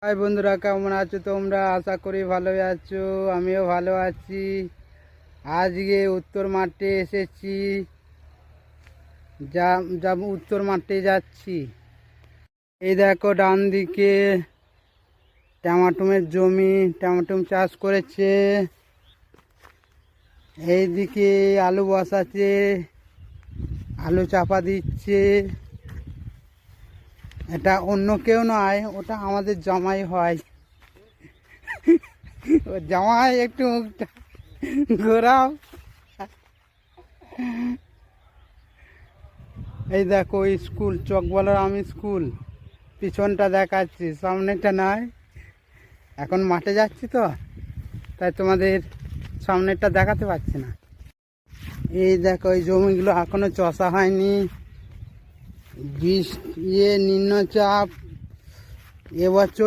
High বন্ধুরা, কেমন আছো তোমরা? আশা করি ভালোই আছো, আমিও ভালো আছি। আজকে উত্তর মাঠে এসেছি, যা উত্তর মাঠে যাচ্ছি। এই দেখো ডান দিকে টমাটোমের জমি, টমাটোম চাষ করেছে। এই দিকে আলু বসাচ্ছে, আলু চাপা দিচ্ছে। এটা অন্য কেউ নয়, ওটা আমাদের জামাই হয়। ও জামাই, একটু মুখটা ঘোরাও। এই দেখো স্কুল, চকবলার আমি স্কুল। পিছনটা দেখাচ্ছি, সামনেটা নয়। এখন মাঠে যাচ্ছি তো, তাই তোমাদের সামনেরটা দেখাতে পারছি না। এই দেখো এই জমিগুলো এখনো চষা হয়নি। নিম্নচাপ এবছর